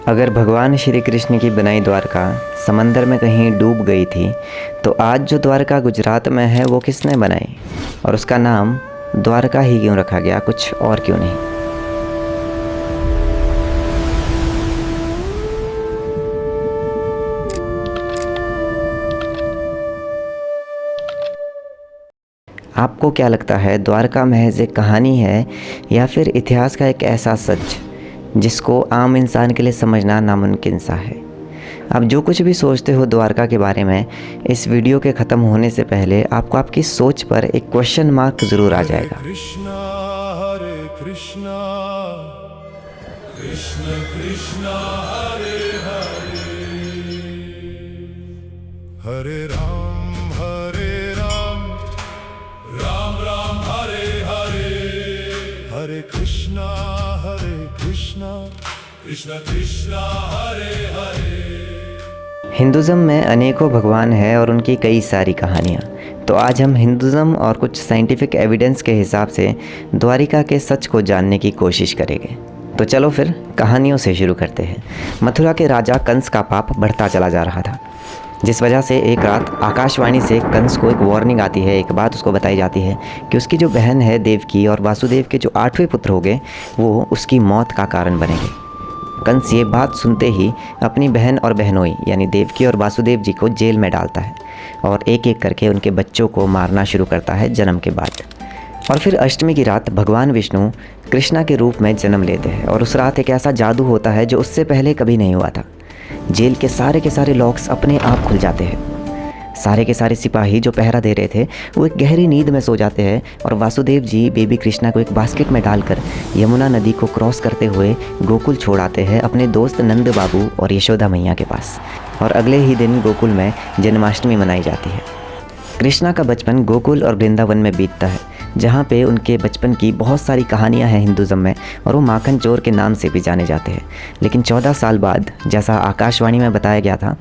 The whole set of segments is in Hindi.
अगर भगवान श्री कृष्ण की बनाई द्वारका समंदर में कहीं डूब गई थी तो आज जो द्वारका गुजरात में है वो किसने बनाई और उसका नाम द्वारका ही क्यों रखा गया, कुछ और क्यों नहीं। आपको क्या लगता है, द्वारका महज एक कहानी है या फिर इतिहास का एक ऐसा सच जिसको आम इंसान के लिए समझना नामुमकिन सा है। आप जो कुछ भी सोचते हो द्वारका के बारे में, इस वीडियो के ख़त्म होने से पहले आपको आपकी सोच पर एक क्वेश्चन मार्क ज़रूर आ जाएगा। हरे कृष्णा कृष्ण कृष्णा हरे हरे, हरे राम राम राम हरे हरे, हरे कृष्णा कृष्ण कृष्णा हरे हरे। हिंदुज़म में अनेकों भगवान हैं और उनकी कई सारी कहानियाँ। तो आज हम हिंदुज़म और कुछ साइंटिफिक एविडेंस के हिसाब से द्वारिका के सच को जानने की कोशिश करेंगे। तो चलो फिर कहानियों से शुरू करते हैं। मथुरा के राजा कंस का पाप बढ़ता चला जा रहा था, जिस वजह से एक रात आकाशवाणी से कंस को एक वार्निंग आती है। एक बात उसको बताई जाती है कि उसकी जो बहन है देवकी और वासुदेव के जो 8वें पुत्र हो गए वो उसकी मौत का कारण बनेंगे। कंस ये बात सुनते ही अपनी बहन और बहनोई यानी देवकी और वासुदेव जी को जेल में डालता है और एक एक करके उनके बच्चों को मारना शुरू करता है जन्म के बाद। और फिर अष्टमी की रात भगवान विष्णु कृष्णा के रूप में जन्म लेते हैं और उस रात एक ऐसा जादू होता है जो उससे पहले कभी नहीं हुआ था। जेल के सारे लॉक्स अपने आप खुल जाते हैं। सारे के सारे सिपाही जो पहरा दे रहे थे वो एक गहरी नींद में सो जाते हैं और वासुदेव जी बेबी कृष्णा को एक बास्केट में डालकर यमुना नदी को क्रॉस करते हुए गोकुल छोड़ आते हैं अपने दोस्त नंद बाबू और यशोदा मैया के पास। और अगले ही दिन गोकुल में जन्माष्टमी मनाई जाती है। कृष्णा का बचपन गोकुल और वृंदावन में बीतता है, जहाँ पे उनके बचपन की बहुत सारी कहानियाँ हैं हिंदुज़म में और वो माखन चोर के नाम से भी जाने जाते हैं। लेकिन 14 साल बाद, जैसा आकाशवाणी में बताया गया था,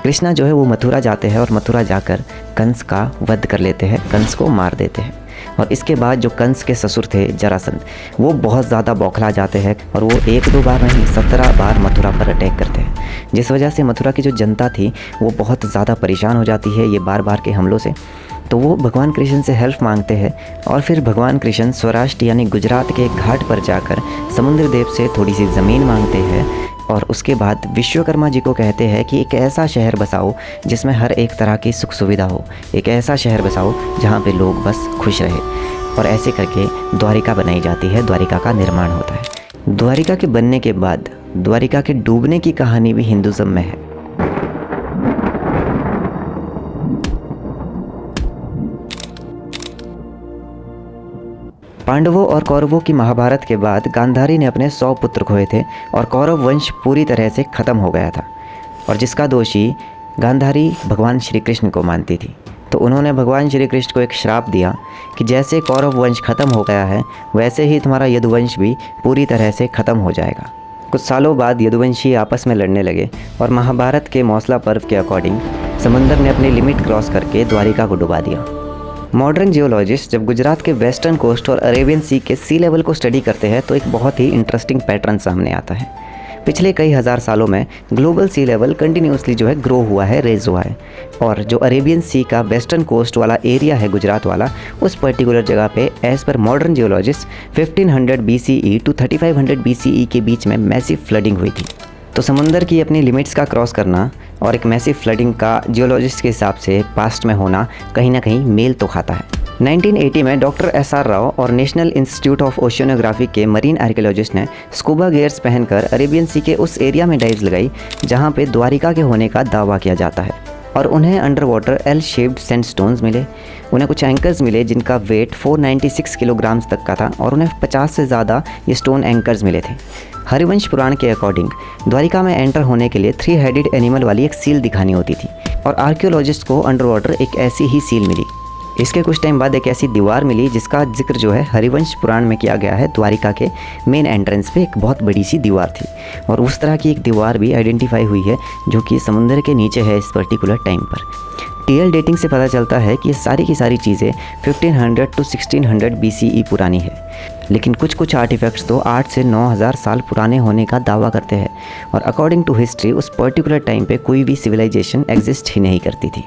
कृष्णा जो है वो मथुरा जाते हैं और मथुरा जाकर कंस का वध कर लेते हैं, कंस को मार देते हैं। और इसके बाद जो कंस के ससुर थे जरासंध, वो बहुत ज़्यादा बौखला जाते हैं और वो 1-2 बार नहीं 17 बार मथुरा पर अटैक करते हैं, जिस वजह से मथुरा की जो जनता थी वो बहुत ज़्यादा परेशान हो जाती है ये बार के हमलों से। तो वो भगवान कृष्ण से हेल्प मांगते हैं और फिर भगवान कृष्ण सौराष्ट्र यानी गुजरात के एक घाट पर जाकर समुद्र देव से थोड़ी सी ज़मीन मांगते हैं और उसके बाद विश्वकर्मा जी को कहते हैं कि एक ऐसा शहर बसाओ जिसमें हर एक तरह की सुख सुविधा हो, एक ऐसा शहर बसाओ जहाँ पे लोग बस खुश रहे। और ऐसे करके द्वारिका बनाई जाती है, द्वारिका का निर्माण होता है। द्वारिका के बनने के बाद द्वारिका के डूबने की कहानी भी हिंदुज़म में है। पांडवों और कौरवों की महाभारत के बाद गांधारी ने अपने 100 पुत्र खोए थे और कौरव वंश पूरी तरह से ख़त्म हो गया था, और जिसका दोषी गांधारी भगवान श्री कृष्ण को मानती थी। तो उन्होंने भगवान श्री कृष्ण को एक श्राप दिया कि जैसे कौरव वंश ख़त्म हो गया है वैसे ही तुम्हारा यदुवंश भी पूरी तरह से ख़त्म हो जाएगा। कुछ सालों बाद यदुवंशी आपस में लड़ने लगे और महाभारत के मौसला पर्व के अकॉर्डिंग समंदर ने अपनी लिमिट क्रॉस करके द्वारिका को डुबा दिया। मॉडर्न जियोलॉजिस्ट जब गुजरात के वेस्टर्न कोस्ट और अरेबियन सी के सी लेवल को स्टडी करते हैं तो एक बहुत ही इंटरेस्टिंग पैटर्न सामने आता है। पिछले कई हज़ार सालों में ग्लोबल सी लेवल कंटिन्यूसली जो है ग्रो हुआ है, रेज हुआ है, और जो अरेबियन सी का वेस्टर्न कोस्ट वाला एरिया है गुजरात वाला, उस पर्टिकुलर जगह पे as per modern geologist 1500 BCE to 3500 BCE के बीच में मैसिव फ्लडिंग हुई थी। तो समुंदर की अपनी लिमिट्स का क्रॉस करना और एक मैसिव फ्लडिंग का जियोलॉजिस्ट के हिसाब से पास्ट में होना कहीं ना कहीं मेल तो खाता है। 1980 में डॉक्टर SR राव और नेशनल इंस्टीट्यूट ऑफ ओशियोनोग्राफी के मरीन आर्कियोलॉजिस्ट ने स्कूबा गियर्स पहनकर अरेबियन सी के उस एरिया में डाइव लगाई जहां पे द्वारिका के होने का दावा किया जाता है। और उन्हें under water L shaped sandstones मिले। उन्हें कुछ एंकर्स मिले जिनका वेट 496 किलोग्राम्स तक का था और उन्हें 50 से ज़्यादा ये स्टोन एंकर्स मिले थे। हरिवंश पुराण के अकॉर्डिंग द्वारिका में एंटर होने के लिए 3 हेडेड एनिमल वाली एक सील दिखानी होती थी और आर्कियोलॉजिस्ट को अंडर वाटर एक ऐसी ही सील मिली। इसके कुछ टाइम बाद एक ऐसी दीवार मिली जिसका जिक्र जो है हरिवंश पुराण में किया गया है। द्वारिका के मेन एंट्रेंस पे एक बहुत बड़ी सी दीवार थी और उस तरह की एक दीवार भी आइडेंटिफाई हुई है जो कि समुद्र के नीचे है इस पर्टिकुलर टाइम पर। रियल डेटिंग से पता चलता है कि ये सारी की सारी चीज़ें 1500 to 1600 BCE पुरानी है, लेकिन कुछ कुछ आर्टिफैक्ट्स तो 8 से 9000 साल पुराने होने का दावा करते हैं और अकॉर्डिंग टू हिस्ट्री उस पर्टिकुलर टाइम पे कोई भी सिविलाइजेशन एग्जिस्ट ही नहीं करती थी।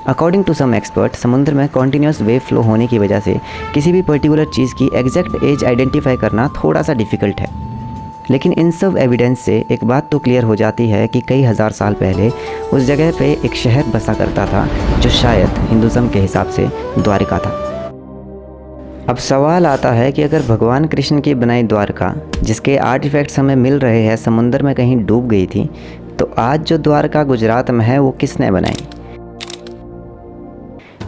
अकॉर्डिंग टू सम एक्सपर्ट, समुद्र में कॉन्टीन्यूस वेव फ्लो होने की वजह से किसी भी पर्टिकुलर चीज़ की एग्जैक्ट एज आइडेंटिफाई करना थोड़ा सा डिफ़िकल्ट है। लेकिन इन सब एविडेंस से एक बात तो क्लियर हो जाती है कि कई हज़ार साल पहले उस जगह पे एक शहर बसा करता था जो शायद हिंदुज़म के हिसाब से द्वारिका था। अब सवाल आता है कि अगर भगवान कृष्ण की बनाई द्वारका, जिसके आर्टिफैक्ट्स हमें मिल रहे हैं, समुद्र में कहीं डूब गई थी, तो आज जो द्वारका गुजरात में है वो किसने बनाई?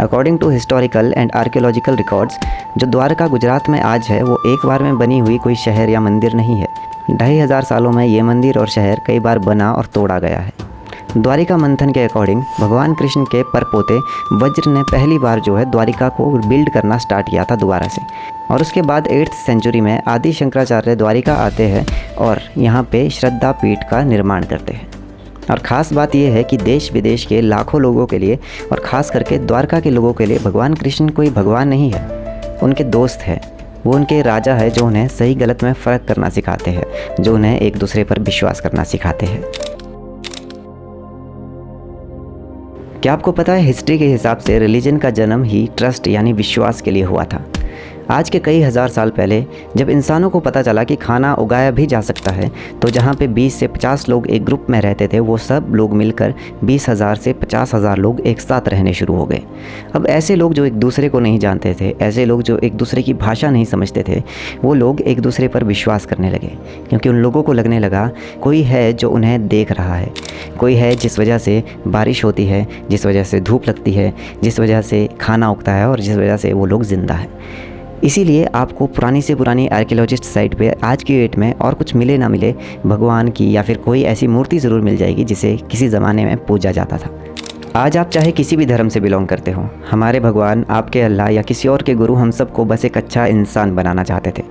According to historical and archaeological records, जो द्वारका गुजरात में आज है वो एक बार में बनी हुई कोई शहर या मंदिर नहीं है। 2500 सालों में ये मंदिर और शहर कई बार बना और तोड़ा गया है। द्वारिका मंथन के अकॉर्डिंग भगवान कृष्ण के परपोते वज्र ने पहली बार जो है द्वारिका को बिल्ड करना स्टार्ट किया था दोबारा से, और उसके बाद 8th सेंचुरी में आदि शंकराचार्य द्वारिका आते हैं और यहाँ पे श्रद्धा पीठ का निर्माण करते हैं। और ख़ास बात यह है कि देश विदेश के लाखों लोगों के लिए और ख़ास करके द्वारका के लोगों के लिए भगवान कृष्ण कोई भगवान नहीं है, उनके दोस्त है। वो उनके राजा है जो उन्हें सही गलत में फ़र्क करना सिखाते हैं, जो उन्हें एक दूसरे पर विश्वास करना सिखाते हैं। क्या आपको पता है हिस्ट्री के हिसाब से रिलीजन का जन्म ही ट्रस्ट यानी विश्वास के लिए हुआ था। आज के कई हज़ार साल पहले जब इंसानों को पता चला कि खाना उगाया भी जा सकता है, तो जहाँ पे 20 से 50 लोग एक ग्रुप में रहते थे, वो सब लोग मिलकर 20,000 से 50,000 लोग एक साथ रहने शुरू हो गए। अब ऐसे लोग जो एक दूसरे को नहीं जानते थे, ऐसे लोग जो एक दूसरे की भाषा नहीं समझते थे, वो लोग एक दूसरे पर विश्वास करने लगे, क्योंकि उन लोगों को लगने लगा कोई है जो उन्हें देख रहा है, कोई है जिस वजह से बारिश होती है, जिस वजह से धूप लगती है, जिस वजह से खाना उगता है और जिस वजह से वो लोग ज़िंदा है। इसीलिए आपको पुरानी से पुरानी आर्कियोलॉजिस्ट साइट पे आज की डेट में और कुछ मिले ना मिले भगवान की या फिर कोई ऐसी मूर्ति ज़रूर मिल जाएगी जिसे किसी ज़माने में पूजा जाता था। आज आप चाहे किसी भी धर्म से बिलोंग करते हो, हमारे भगवान, आपके अल्लाह या किसी और के गुरु हम सबको बस एक अच्छा इंसान बनाना चाहते थे।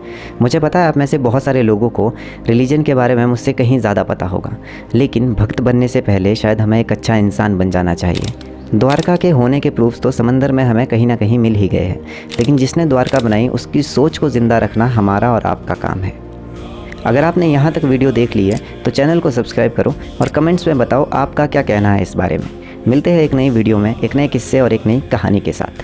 मुझे पता है आप में से बहुत सारे लोगों को रिलीजन के बारे में मुझसे कहीं ज़्यादा पता होगा, लेकिन भक्त बनने से पहले शायद हमें एक अच्छा इंसान बन जाना चाहिए। द्वारका के होने के प्रूफ्स तो समंदर में हमें कहीं ना कहीं मिल ही गए हैं, लेकिन जिसने द्वारका बनाई उसकी सोच को ज़िंदा रखना हमारा और आपका काम है। अगर आपने यहाँ तक वीडियो देख ली है तो चैनल को सब्सक्राइब करो और कमेंट्स में बताओ आपका क्या कहना है इस बारे में। मिलते हैं एक नई वीडियो में एक नए किस्से और एक नई कहानी के साथ।